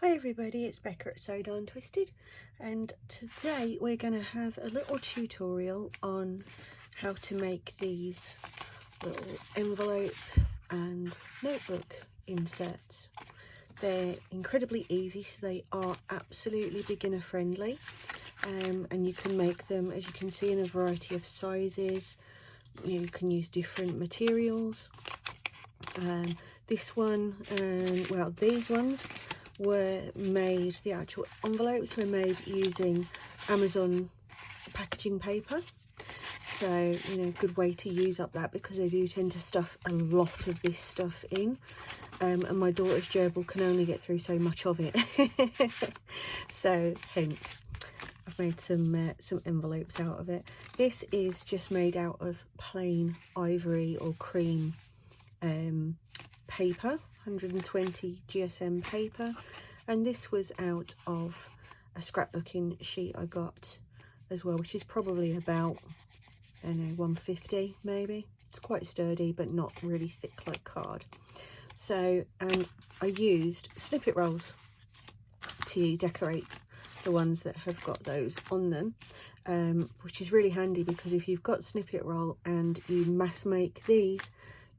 Hi everybody, it's Becca at Sew Darn Twisted, and today we're going to have a little tutorial on how to make these little envelope and notebook inserts. They're incredibly easy, so they are absolutely beginner friendly, and you can make them, as you can see, in a variety of sizes. You can use different materials. This one, well, these ones were made, the actual envelopes were made using Amazon packaging paper, so good way to use up that, because they do tend to stuff a lot of this stuff in, and my daughter's gerbil can only get through so much of it. So hence I've made some envelopes out of it. This is just made out of plain ivory or cream paper, 120 GSM paper, and this was out of a scrapbooking sheet I got as well, which is probably about, I don't know, 150 maybe. It's quite sturdy but not really thick like card. So I used snippet rolls to decorate the ones that have got those on them, which is really handy, because if you've got snippet roll and you mass make these,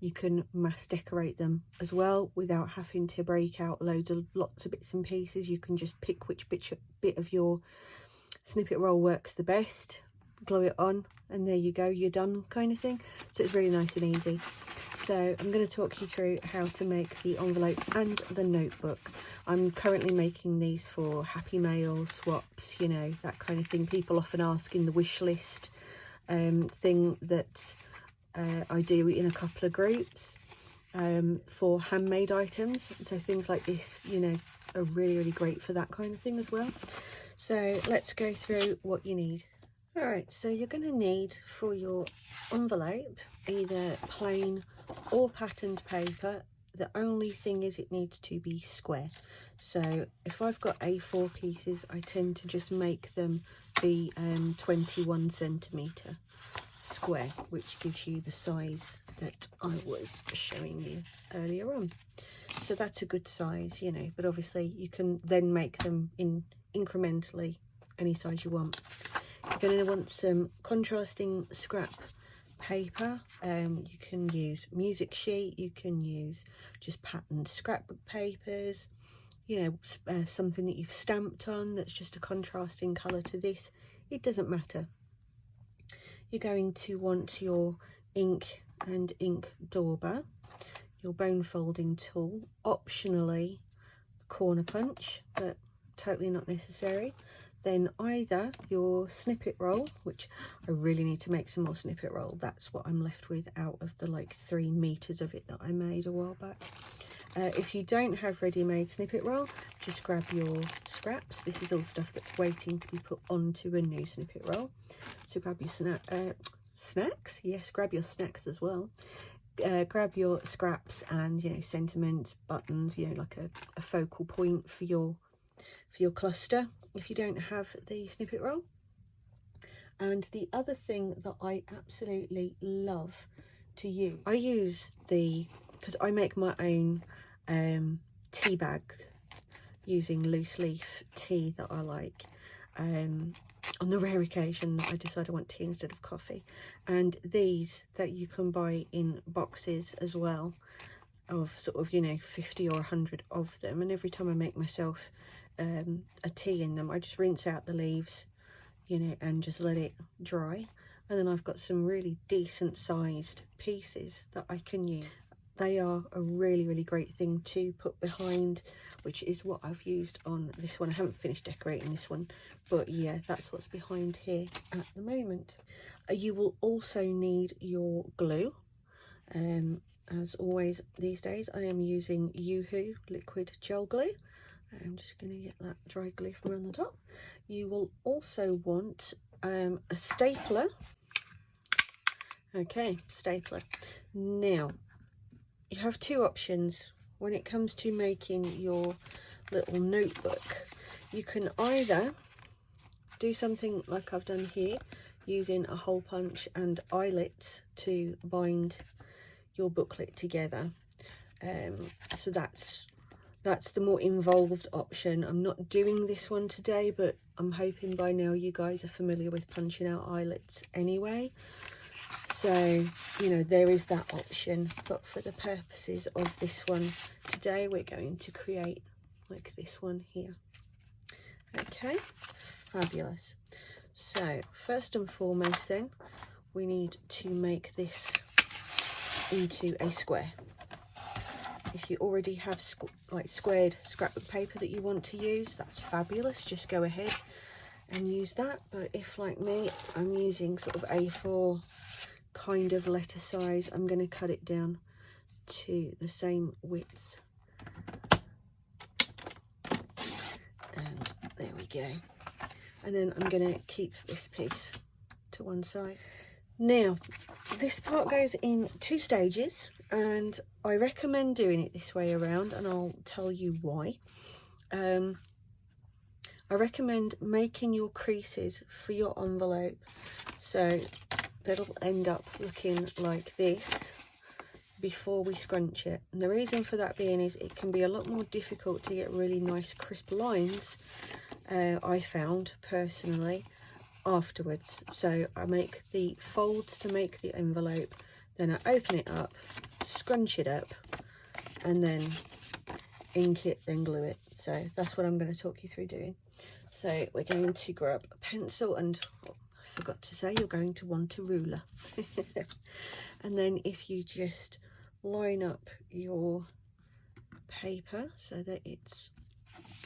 you can mass decorate them as well without having to break out lots of bits and pieces. You can just pick which bit of your snippet roll works the best, glue it on, and there you go, you're done, kind of thing. So it's really nice and easy. So I'm going to talk you through how to make the envelope and the notebook. I'm currently making these for Happy Mail, swaps, that kind of thing. People often ask in the wish list thing that I do in a couple of groups for handmade items. So things like this, are really great for that kind of thing as well. So let's go through what you need. All right, so you're going to need for your envelope either plain or patterned paper. The only thing is it needs to be square. So if I've got A4 pieces, I tend to just make them be 21 centimetre square, which gives you the size that I was showing you earlier on. So that's a good size, but obviously you can then make them in incrementally any size you want. You're going to want some contrasting scrap paper. You can use music sheet, you can use just patterned scrapbook papers, something that you've stamped on that's just a contrasting colour to this. It doesn't matter. You're going to want your ink and ink dauber, your bone folding tool, optionally corner punch, but totally not necessary. Then either your snippet roll, which I really need to make some more snippet roll. That's what I'm left with out of the 3 meters of it that I made a while back. If you don't have ready-made snippet roll, just grab your scraps. This is all stuff that's waiting to be put onto a new snippet roll. So grab your snacks. Yes, grab your snacks as well. Grab your scraps and sentiments, buttons, like a focal point for your cluster if you don't have the snippet roll. And the other thing that I absolutely love to use, I use because I make my own tea bag using loose leaf tea that I like, on the rare occasion that I decide I want tea instead of coffee. And these that you can buy in boxes as well, of sort of 50 or 100 of them, and every time I make myself a tea in them, I just rinse out the leaves, and just let it dry, and then I've got some really decent sized pieces that I can use. They are a really great thing to put behind, which is what I've used on this one. I haven't finished decorating this one, but yeah, that's what's behind here at the moment. You will also need your glue. As always these days, I am using Yoo-Hoo liquid gel glue. I'm just going to get that dry glue from around the top. You will also want a stapler. Okay, stapler. Now, you have 2 options when it comes to making your little notebook. You can either do something like I've done here, using a hole punch and eyelets to bind your booklet together. So that's that's the more involved option. I'm not doing this one today, but I'm hoping by now you guys are familiar with punching out eyelets anyway. So, you know, there is that option. But for the purposes of this one today, we're going to create like this one here. Okay, fabulous. So first and foremost then, we need to make this into a square. If you already have like squared scrapbook paper that you want to use, that's fabulous. Just go ahead and use that. But if, like me, I'm using sort of A4 kind of letter size, I'm going to cut it down to the same width. And there we go. And then I'm going to keep this piece to one side. Now, this part goes in 2 stages, and I recommend doing it this way around, and I'll tell you why. I recommend making your creases for your envelope so that'll end up looking like this before we scrunch it. And the reason for that being is it can be a lot more difficult to get really nice crisp lines, I found personally, afterwards. So I make the folds to make the envelope, then I open it up, scrunch it up, and then ink it, then glue it. So that's what I'm going to talk you through doing. So we're going to grab a pencil, and I forgot to say, you're going to want a ruler. And then if you just line up your paper so that it's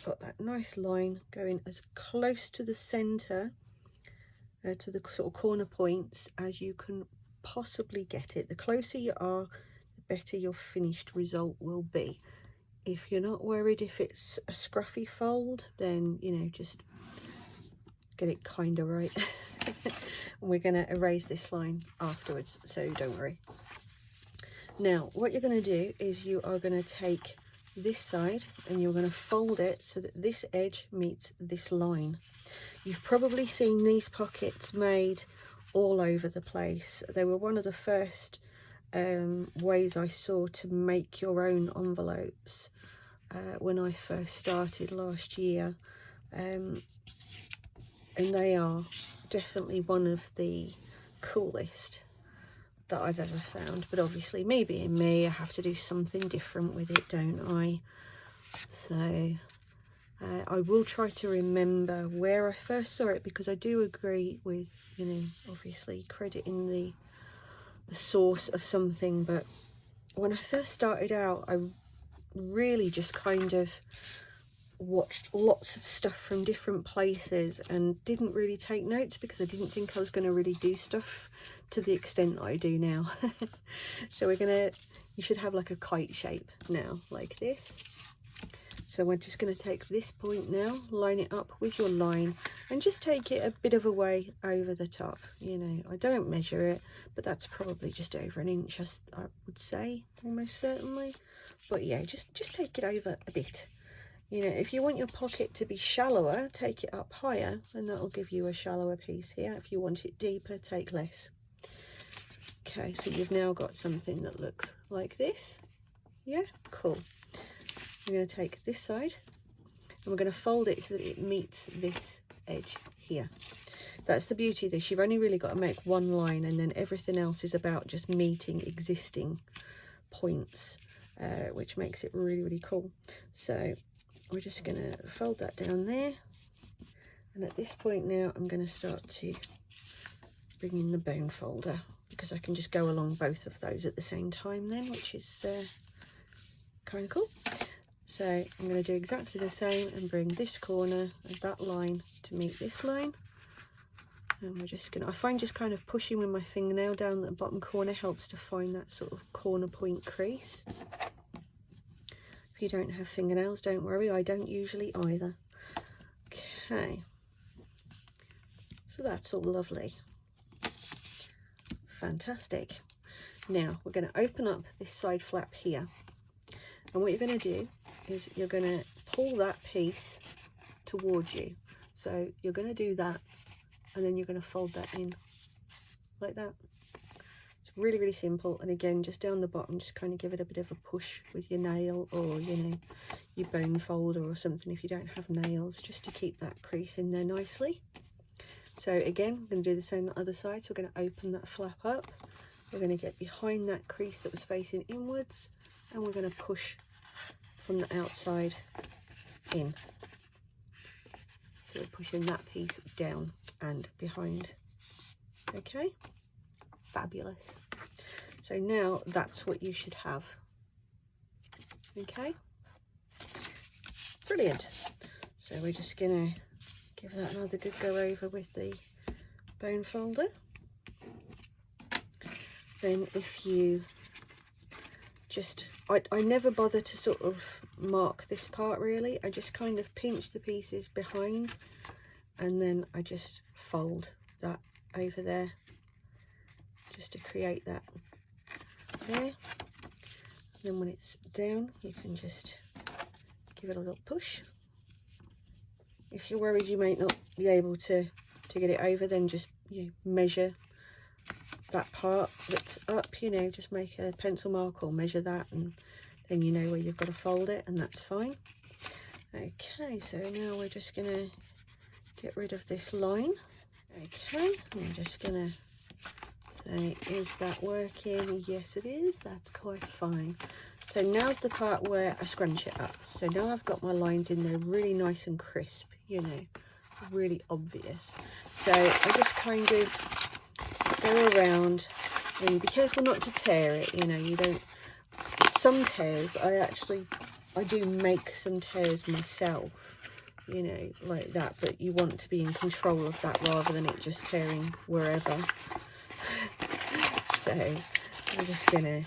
got that nice line going as close to the center, to the sort of corner points as you can possibly get it. The closer you are, the better your finished result will be. If you're not worried if it's a scruffy fold, then, you know, just get it kind of right. And we're going to erase this line afterwards, so don't worry. Now, what you're going to do is you are going to take this side and you're going to fold it so that this edge meets this line. You've probably seen these pockets made all over the place. They were one of the first ways I saw to make your own envelopes when I first started last year, and they are definitely one of the coolest that I've ever found. But obviously, me being me, I have to do something different with it, don't I? So I will try to remember where I first saw it, because I do agree with, you know, obviously crediting the source of something. But when I first started out, I really just kind of watched lots of stuff from different places and didn't really take notes, because I didn't think I was going to really do stuff to the extent I do now. So you should have like a kite shape now, like this. So we're just going to take this point now, line it up with your line, and just take it a bit of a way over the top. You know, I don't measure it, but that's probably just over an inch, I would say, almost certainly. But yeah, just take it over a bit. You know, if you want your pocket to be shallower, take it up higher, and that'll give you a shallower piece here. If you want it deeper, take less. Okay, so you've now got something that looks like this. Yeah, cool. We're going to take this side and we're going to fold it so that it meets this edge here. That's the beauty of this. You've only really got to make one line, and then everything else is about just meeting existing points, which makes it really, really cool. So we're just going to fold that down there. And at this point now, I'm going to start to bring in the bone folder, because I can just go along both of those at the same time then, which is kind of cool. So I'm going to do exactly the same and bring this corner of that line to meet this line. And we're just going to, I find just kind of pushing with my fingernail down the bottom corner helps to find that sort of corner point crease. If you don't have fingernails, don't worry, I don't usually either. Okay, so that's all lovely. Fantastic. Now we're going to open up this side flap here. And what you're going to do is you're going to pull that piece towards you. So you're going to do that, and then you're going to fold that in like that. It's really, really simple. And again, just down the bottom, just kind of give it a bit of a push with your nail, or, you know, your bone folder or something if you don't have nails, just to keep that crease in there nicely. So again, we're going to do the same on the other side. So we're going to open that flap up. We're going to get behind that crease that was facing inwards, and we're going to push from the outside in. So we're pushing that piece down and behind. Okay, fabulous. So now that's what you should have. Okay, brilliant. So we're just gonna give that another good go over with the bone folder. Then if you just, I never bother to sort of mark this part really. I just kind of pinch the pieces behind, and then I just fold that over there just to create that there. And then when it's down, you can just give it a little push. If you're worried you might not be able to get it over, then just, you know, measure that part that's up, you know, just make a pencil mark or measure that, and then you know where you've got to fold it, and that's fine. Okay, so now we're just gonna get rid of this line. Okay, I'm just gonna say, is that working? Yes it is, that's quite fine. So now's the part where I scrunch it up. So now I've got my lines in there really nice and crisp, you know, really obvious. So I just kind of go around, and be careful not to tear it, you know, you don't, some tears, I do make some tears myself, you know, like that, but you want to be in control of that rather than it just tearing wherever. So I'm just gonna,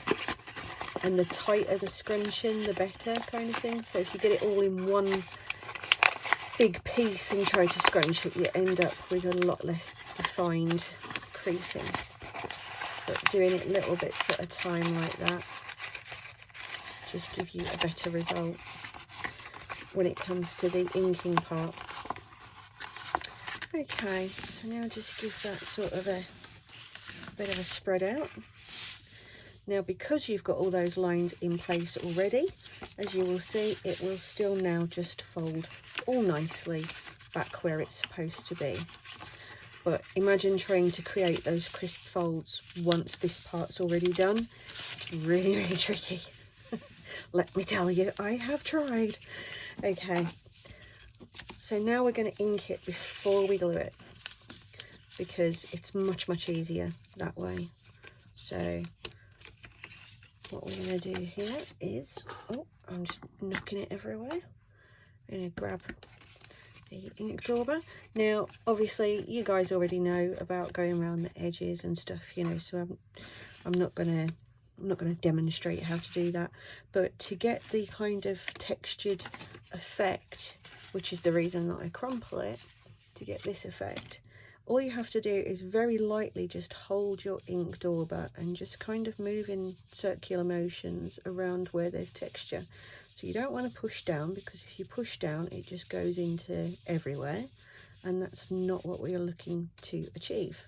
and the tighter the scrunching the better, kind of thing. So if you get it all in one big piece and try to scrunch it, you end up with a lot less defined creasing. But doing it little bits at a time like that just give you a better result when it comes to the inking part. Okay, so now just give that sort of a bit of a spread out. Now, because you've got all those lines in place already, as you will see, it will still now just fold all nicely back where it's supposed to be. But imagine trying to create those crisp folds once this part's already done. It's really, really tricky. Let me tell you, I have tried. Okay, so now we're going to ink it before we glue it, because it's much, much easier that way. So what we're going to do here is, oh, I'm just knocking it everywhere. I'm going to grab the ink dauber. Now, obviously, you guys already know about going around the edges and stuff, you know, so I'm not going to demonstrate how to do that. But to get the kind of textured effect, which is the reason that I crumple it, to get this effect, all you have to do is very lightly just hold your ink dauber and just kind of move in circular motions around where there's texture. So you don't want to push down, because if you push down, it just goes into everywhere, and that's not what we are looking to achieve.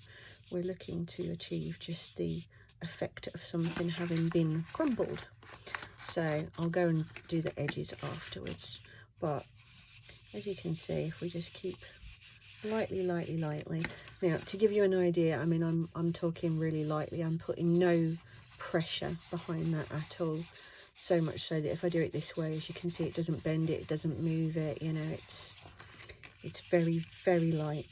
We're looking to achieve just the effect of something having been crumpled. So I'll go and do the edges afterwards, but as you can see, if we just keep lightly. Now, to give you an idea, I mean, I'm talking really lightly. I'm putting no pressure behind that at all. So much so that if I do it this way, as you can see, it doesn't bend it, it doesn't move it, you know, it's very, very light.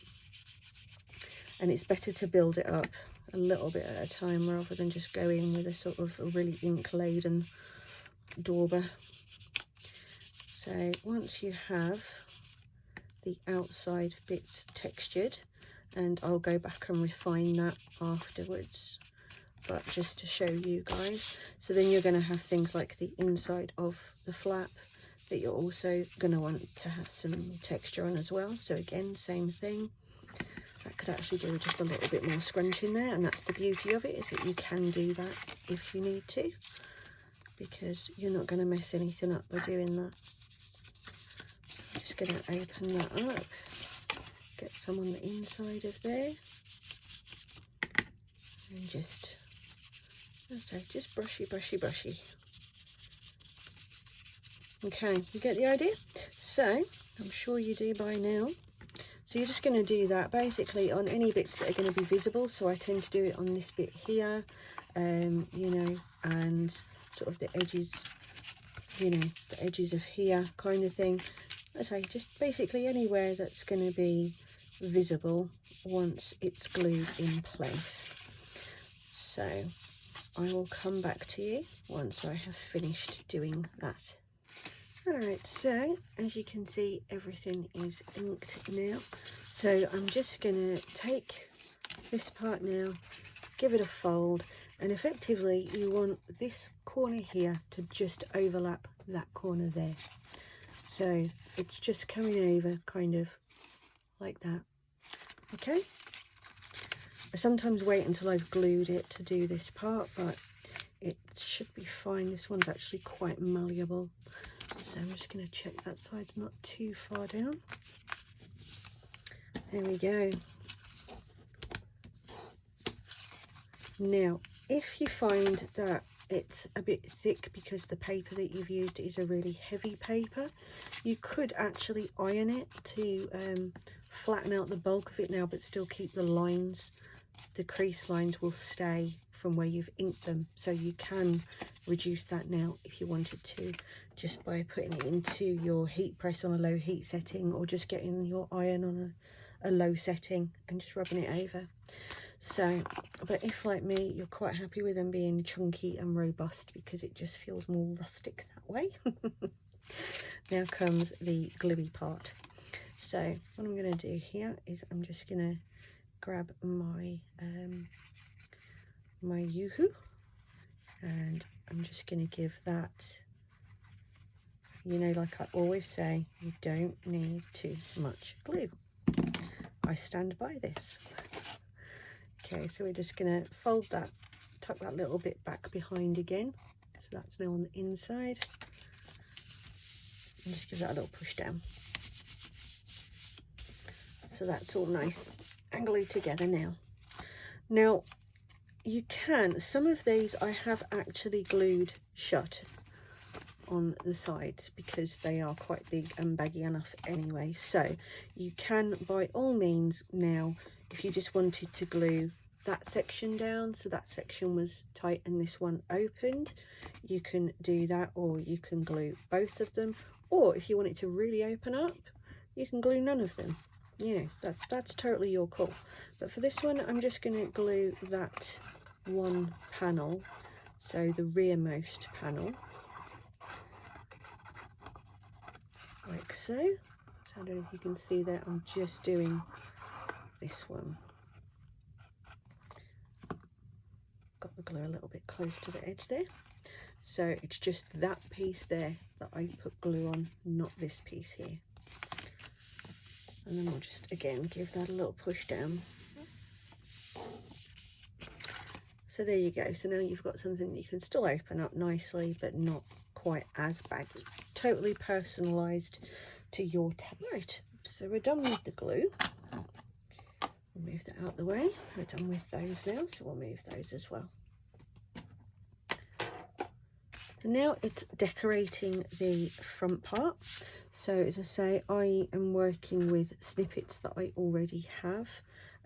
And it's better to build it up a little bit at a time rather than just go in with a sort of a really ink laden dauber. So once you have the outside bits textured, and I'll go back and refine that afterwards, but just to show you guys. So then you're going to have things like the inside of the flap that you're also going to want to have some texture on as well. So again, same thing. I could actually do just a little bit more scrunching there, and that's the beauty of it, is that you can do that if you need to, because you're not going to mess anything up by doing that. I'm just going to open that up, get some on the inside of there, and just So just brushy, brushy, brushy. Okay, you get the idea? So I'm sure you do by now. So you're just going to do that basically on any bits that are going to be visible. So I tend to do it on this bit here, you know, and sort of the edges, you know, the edges of here kind of thing. I say just basically anywhere that's going to be visible once it's glued in place. So I will come back to you once I have finished doing that. Alright, so as you can see, everything is inked now. So I'm just going to take this part now, give it a fold, and effectively you want this corner here to just overlap that corner there. So it's just coming over kind of like that. Okay? I sometimes wait until I've glued it to do this part, but it should be fine. This one's actually quite malleable. So I'm just going to check that side's not too far down. There we go. Now, if you find that it's a bit thick because the paper that you've used is a really heavy paper, you could actually iron it to flatten out the bulk of it now, but still keep the lines. The crease lines will stay from where you've inked them, so you can reduce that now if you wanted to, just by putting it into your heat press on a low heat setting, or just getting your iron on a low setting and just rubbing it over. So, but if like me you're quite happy with them being chunky and robust because it just feels more rustic that way. Now comes the gluey part. So what I'm going to do here is I'm just going to grab my my Yoo-hoo, and I'm just going to give that, you know, like I always say, you don't need too much glue. I stand by this. Okay, so we're just going to fold that, tuck that little bit back behind again, so that's now on the inside, and just give that a little push down. So that's all nice and glued together now. Now you can, some of these I have actually glued shut on the sides because they are quite big and baggy enough anyway. So you can by all means now, if you just wanted to glue that section down, so that section was tight and this one opened, you can do that, or you can glue both of them, or if you want it to really open up, you can glue none of them. You know, that's totally your call. But for this one, I'm just going to glue that one panel, so the rearmost panel, like so. So I don't know if you can see that, I'm just doing this one. Got the glue a little bit close to the edge there. So it's just that piece there that I put glue on, not this piece here. And then I'll just again give that a little push down. So there you go. So now you've got something that you can still open up nicely, but not quite as baggy. Totally personalised to your taste. Right, so we're done with the glue. We'll move that out of the way. We're done with those now, so we'll move those as well. So now it's decorating the front part. So as I say, I am working with snippets that I already have.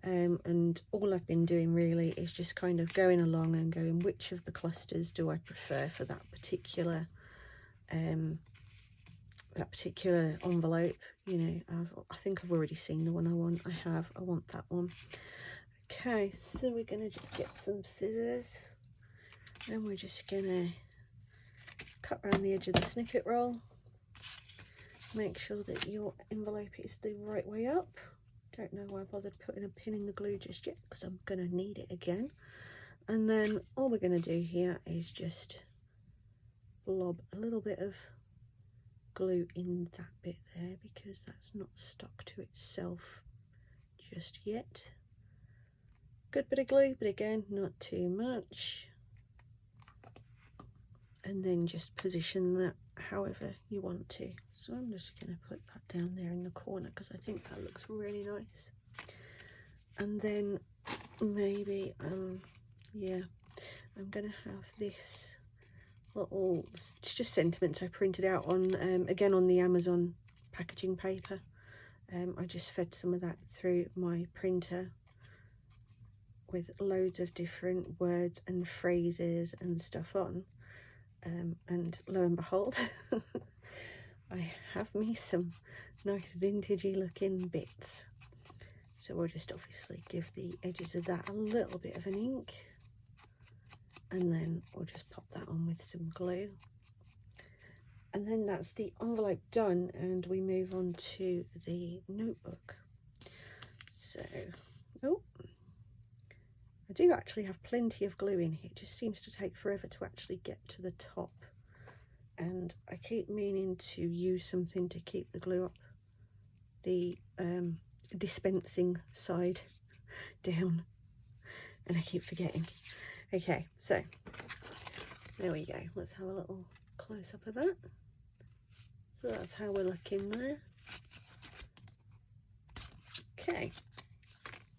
And all I've been doing really is just kind of going along and going, which of the clusters do I prefer for that particular envelope. You know, I think I've already seen the one I want. I want that one. Okay, so we're going to just get some scissors and we're just going to cut around the edge of the snippet roll. Make sure that your envelope is the right way up. Don't know why I bothered putting a pin in the glue just yet, because I'm going to need it again. And then all we're going to do here is just blob a little bit of glue in that bit there, because that's not stuck to itself just yet. Good bit of glue, but again, not too much. And then just position that however you want to. So I'm just going to put that down there in the corner because I think that looks really nice. And then maybe yeah, I'm going to have this little, it's just sentiments I printed out on, again on the Amazon packaging paper. I just fed some of that through my printer with loads of different words and phrases and stuff on, and lo and behold, I have me some nice vintagey looking bits. So we'll just obviously give the edges of that a little bit of an ink, and then we'll just pop that on with some glue. And then that's the envelope done, and we move on to the notebook. So, oh, I do actually have plenty of glue in here. It just seems to take forever to actually get to the top. And I keep meaning to use something to keep the glue up the dispensing side down, and I keep forgetting. Okay, so there we go. Let's have a little close up of that. So that's how we're looking there. Okay,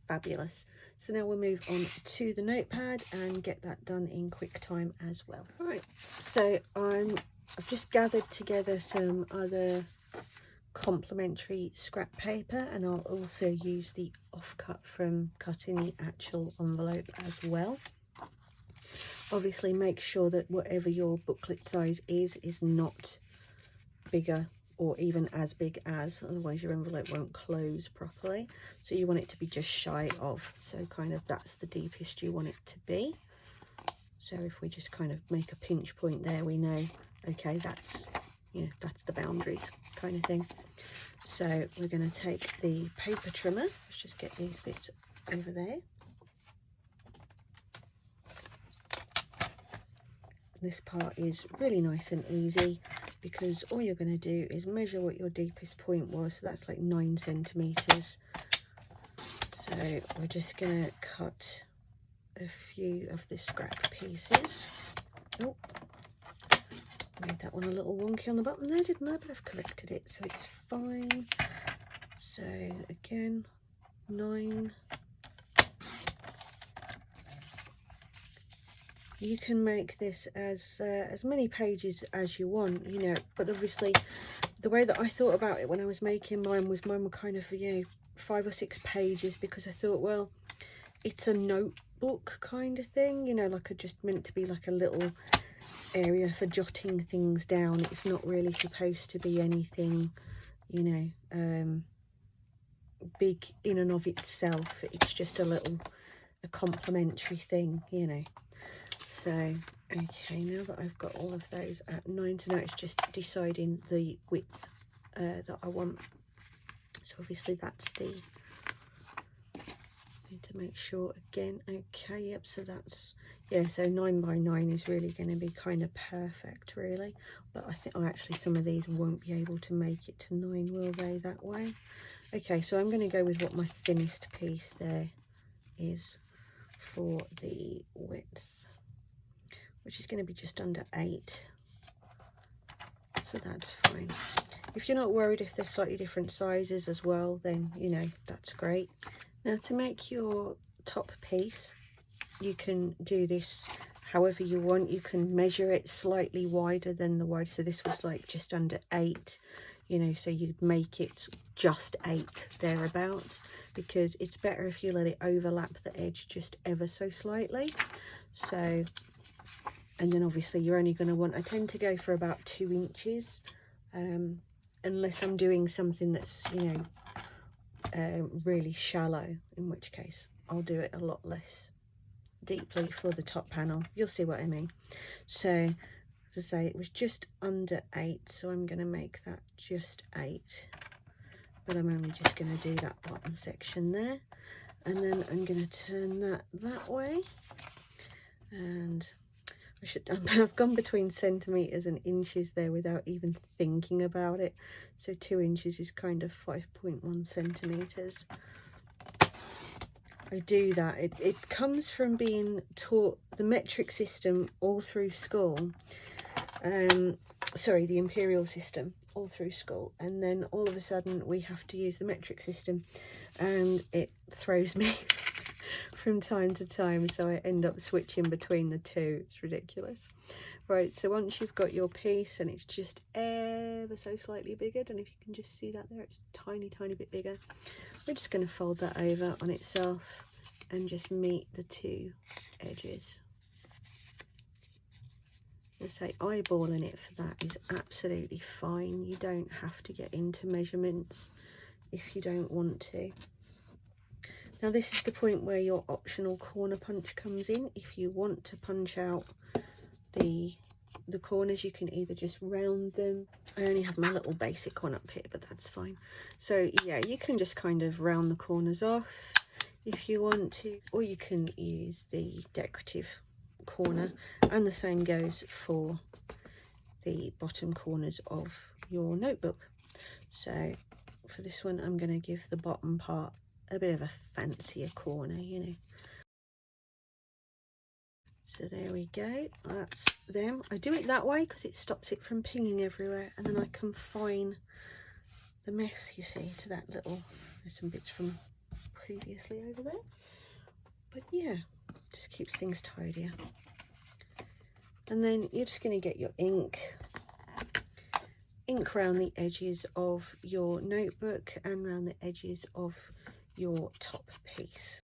fabulous. So now we'll move on to the notepad and get that done in quick time as well. All right, so I've just gathered together some other complementary scrap paper, and I'll also use the offcut from cutting the actual envelope as well. Obviously make sure that whatever your booklet size is not bigger or even as big as, otherwise your envelope won't close properly. So you want it to be just shy of, so kind of that's the deepest you want it to be. So if we just kind of make a pinch point there, we know, okay, that's, you know, that's the boundaries kind of thing. So we're going to take the paper trimmer. Let's just get these bits over there. This part is really nice and easy because all you're going to do is measure what your deepest point was. So that's like 9 centimeters. So we're just going to cut a few of the scrap pieces. Oh, made that one a little wonky on the bottom there, didn't I? But I've corrected it, so it's fine. So again, 9. You can make this as many pages as you want, you know, but obviously the way that I thought about it when I was making mine was mine were kind of, you know, 5 or 6 pages, because I thought, well, it's a notebook kind of thing, you know, like a just meant to be like a little area for jotting things down. It's not really supposed to be anything, you know, big in and of itself. It's just a complimentary thing, you know. So okay, now that I've got all of those at 9, so now it's just deciding the width that I want. So obviously that's the, need to make sure again. Okay, yep, so that's, yeah, so 9 by 9 is really going to be kind of perfect, really. But I think, oh, actually some of these won't be able to make it to 9, will they, that way? Okay, so I'm going to go with what my thinnest piece there is for the width, which is going to be just under 8. So that's fine. If you're not worried if they're slightly different sizes as well, then, you know, that's great. Now to make your top piece, you can do this however you want. You can measure it slightly wider than the wide. So this was like just under 8, you know, so you'd make it just 8 thereabouts, because it's better if you let it overlap the edge just ever so slightly. So, and then obviously you're only going to want, I tend to go for about 2 inches, unless I'm doing something that's, you know, really shallow, in which case I'll do it a lot less deeply for the top panel. You'll see what I mean. So as I say, it was just under 8, so I'm going to make that just 8, but I'm only just going to do that bottom section there, and then I'm going to turn that way, and I've gone between centimeters and inches there without even thinking about it. So 2 inches is kind of 5.1 centimeters. I do that. It comes from being taught the metric system all through school. Sorry, the imperial system all through school. And then all of a sudden we have to use the metric system, and it throws me. from time to time, so I end up switching between the two. It's ridiculous. Right, so once you've got your piece and it's just ever so slightly bigger, and if you can just see that there, it's tiny bit bigger, we're just going to fold that over on itself and just meet the two edges. I say eyeballing it for that is absolutely fine. You don't have to get into measurements if you don't want to. Now this is the point where your optional corner punch comes in. If you want to punch out the corners, you can either just round them. I only have my little basic one up here, but that's fine. So yeah, you can just kind of round the corners off if you want to, or you can use the decorative corner, and the same goes for the bottom corners of your notebook. So for this one, I'm going to give the bottom part a bit of a fancier corner, you know. So there we go, that's them. I do it that way because it stops it from pinging everywhere, and then I confine the mess, you see, to that little, there's some bits from previously over there, but yeah, just keeps things tidier. And then you're just going to get your ink around the edges of your notebook and around the edges of your top piece.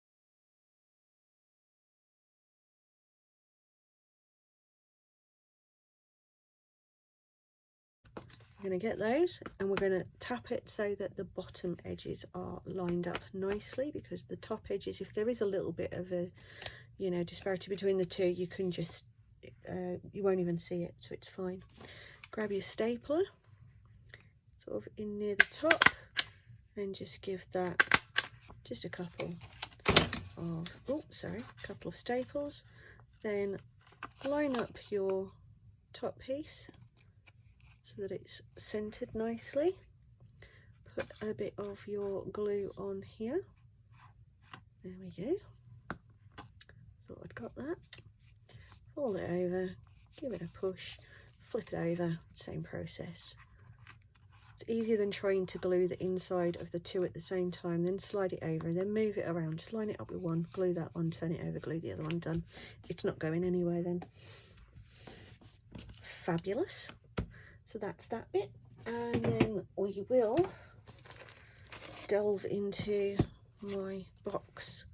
We're going to get those and we're going to tap it so that the bottom edges are lined up nicely, because the top edges, if there is a little bit of a, you know, disparity between the two, you can just you won't even see it, so it's fine. Grab your stapler sort of in near the top and just give that just a couple of staples. Then line up your top piece so that it's centered nicely. Put a bit of your glue on here. There we go. Thought I'd got that. Fold it over, give it a push, flip it over, same process. It's easier than trying to glue the inside of the two at the same time, then slide it over, then move it around. Just line it up with one, glue that one, turn it over, glue the other one, done. It's not going anywhere then. Fabulous. So that's that bit. And then we will delve into my box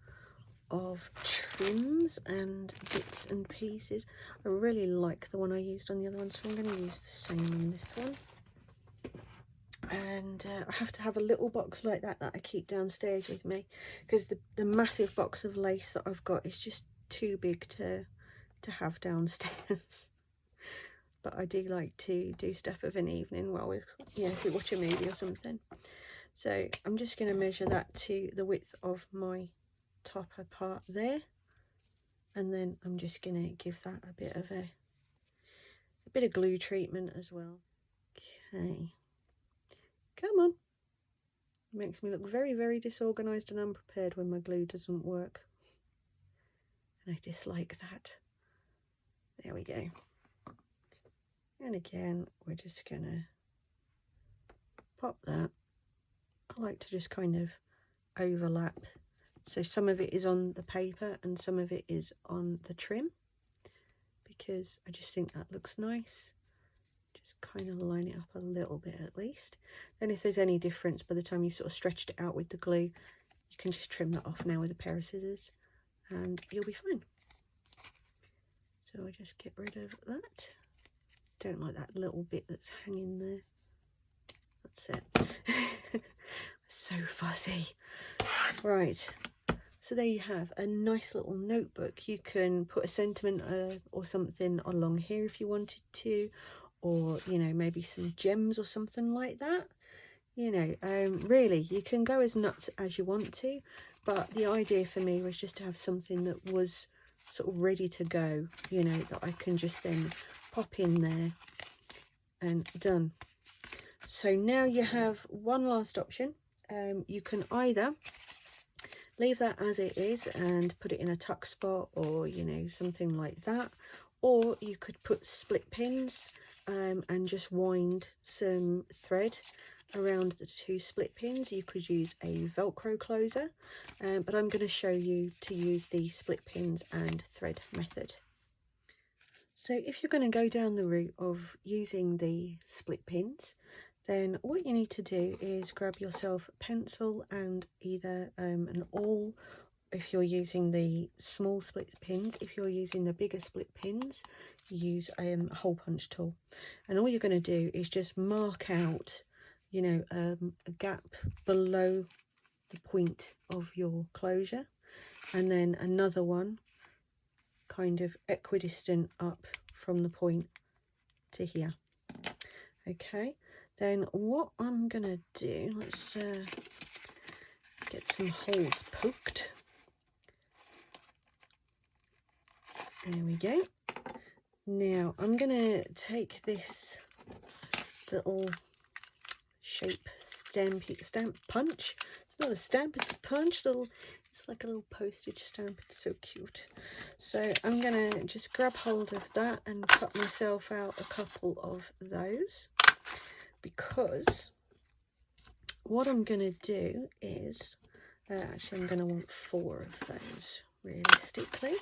of trims and bits and pieces. I really like the one I used on the other one, so I'm going to use the same on this one. And I have to have a little box like that I keep downstairs with me, because the massive box of lace that I've got is just too big to have downstairs. But I do like to do stuff of an evening while we, you know, if we watch a movie or something. So I'm just going to measure that to the width of my topper part there, and then I'm just going to give that a bit of glue treatment as well. Okay, come on. It makes me look very disorganized and unprepared when my glue doesn't work, and I dislike that. There we go. And again, we're just gonna pop that. I like to just kind of overlap, so some of it is on the paper and some of it is on the trim, because I just think that looks nice. Just kind of line it up a little bit at least. Then if there's any difference by the time you sort of stretched it out with the glue, you can just trim that off now with a pair of scissors and you'll be fine. So I just get rid of that. Don't like that little bit that's hanging there. That's it. So fuzzy. Right, so there you have a nice little notebook. You can put a sentiment or something along here if you wanted to, or, you know, maybe some gems or something like that. You know, really, you can go as nuts as you want to, but the idea for me was just to have something that was sort of ready to go, you know, that I can just then pop in there and done. So now you have one last option. You can either leave that as it is and put it in a tuck spot, or, you know, something like that, or you could put split pins and just wind some thread around the 2 split pins. You could use a Velcro closer, but I'm going to show you to use the split pins and thread method. So if you're going to go down the route of using the split pins, then what you need to do is grab yourself a pencil and either an awl if you're using the small split pins. If you're using the bigger split pins, use a hole punch tool, and all you're going to do is just mark out, you know, a gap below the point of your closure, and then another one kind of equidistant up from the point to here. Okay, then what I'm gonna do, let's get some holes poked. There we go. Now I'm gonna take this little shape stamp punch. It's not a stamp, it's a punch. It's like a little postage stamp. It's so cute. So I'm gonna just grab hold of that and cut myself out a couple of those, because what I'm gonna do is actually I'm gonna want 4 of those realistically.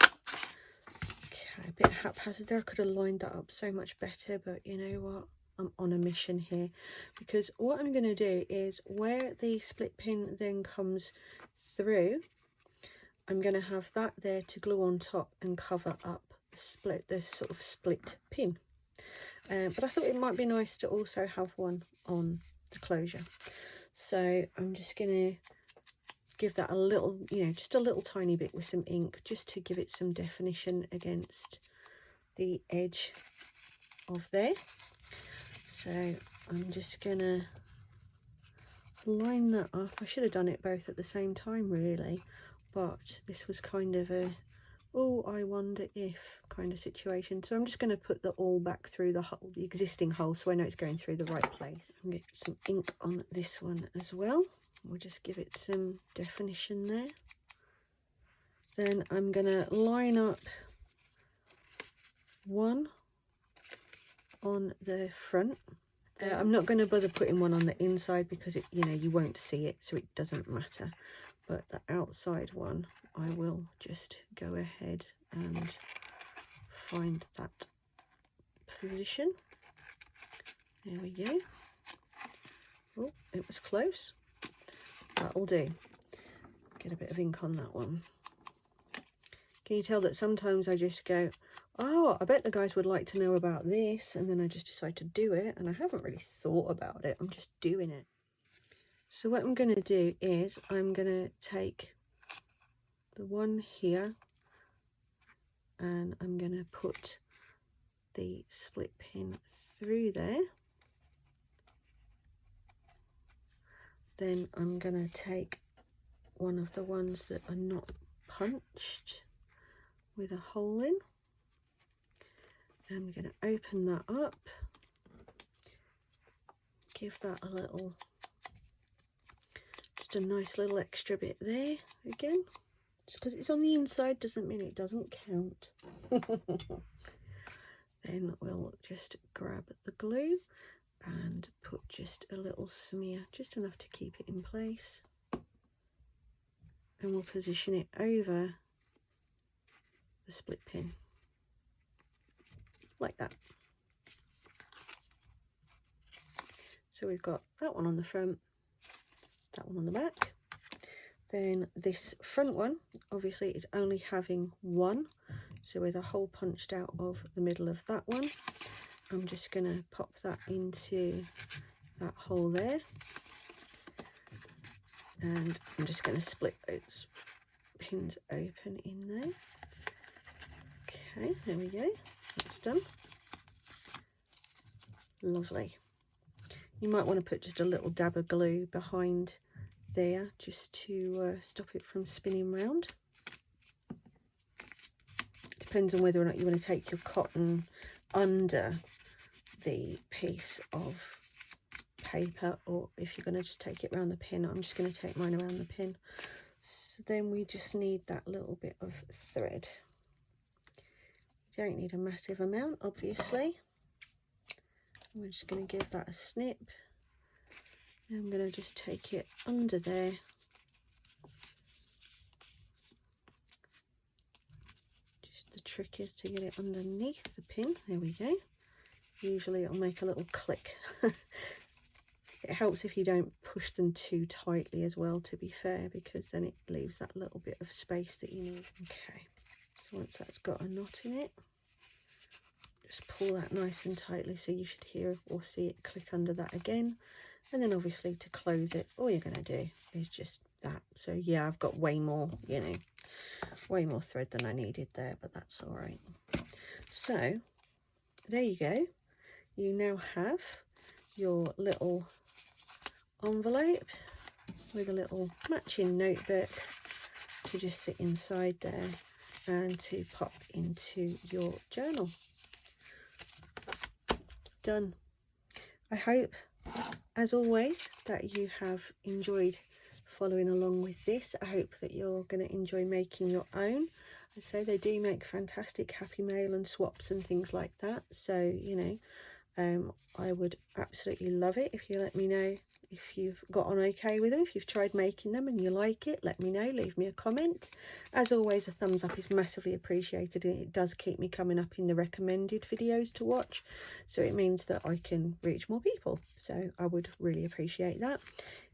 Okay, a bit haphazard there. I could have lined that up so much better, but you know what, I'm on a mission here, because what I'm going to do is where the split pin then comes through, I'm going to have that there to glue on top and cover up the sort of split pin. But I thought it might be nice to also have one on the closure, so I'm just going to give that a little, you know, just a little tiny bit with some ink, just to give it some definition against the edge of there. So I'm just gonna line that up. I should have done it both at the same time really, but this was kind of a, oh, I wonder if kind of situation. So I'm just going to put the awl back through the hole, the existing hole, so I know it's going through the right place. I'm going to get some ink on this one as well. We'll just give it some definition there. Then I'm going to line up one on the front. I'm not going to bother putting one on the inside because it, you know, you won't see it, so it doesn't matter. But the outside one, I will just go ahead and find that position. There we go. Oh, it was close. That'll do. Get a bit of ink on that one. Can you tell that sometimes I just go, oh, I bet the guys would like to know about this, and then I just decide to do it, and I haven't really thought about it, I'm just doing it. So what I'm going to do is I'm going to take the one here and I'm going to put the split pin through there. Then I'm going to take one of the ones that are not punched with a hole in. I'm going to open that up, give that a little, just a nice little extra bit there. Again, just because it's on the inside doesn't mean it doesn't count. Then we'll just grab the glue and put just a little smear, just enough to keep it in place, and we'll position it over the split pin like that. So we've got that one on the front, that one on the back. Then this front one obviously is only having one, so with a hole punched out of the middle of that one, I'm just going to pop that into that hole there, and I'm just going to split those pins open in there. Okay, there we go, that's done. Lovely. You might want to put just a little dab of glue behind there just to stop it from spinning round. Depends on whether or not you want to take your cotton under the piece of paper, or if you're going to just take it around the pin. I'm just going to take mine around the pin. So then we just need that little bit of thread. You don't need a massive amount, obviously. We're just going to give that a snip I'm going to just take it under there. Just the trick is to get it underneath the pin. There we go. Usually it'll make a little click. It helps if you don't push them too tightly as well, to be fair, because then it leaves that little bit of space that you need. Okay, so once that's got a knot in it, just pull that nice and tightly, so you should hear or see it click under that again. And then obviously to close it, all you're going to do is just that. So yeah, I've got way more, you know, way more thread than I needed there, but that's all right. So there you go. You now have your little envelope with a little matching notebook to just sit inside there and to pop into your journal. Done. I hope, as always, that you have enjoyed following along with this. I hope that you're going to enjoy making your own. I say they do make fantastic happy mail and swaps and things like that, so you know, I would absolutely love it if you let me know if you've got on okay with them. If you've tried making them and you like it, let me know, leave me a comment. As always, a thumbs up is massively appreciated, and it does keep me coming up in the recommended videos to watch, so it means that I can reach more people, so I would really appreciate that.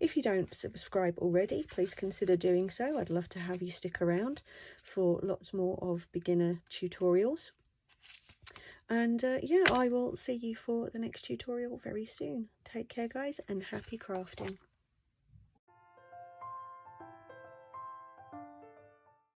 If you don't subscribe already, please consider doing so. I'd love to have you stick around for lots more of beginner tutorials. And yeah, I will see you for the next tutorial very soon. Take care, guys, and happy crafting.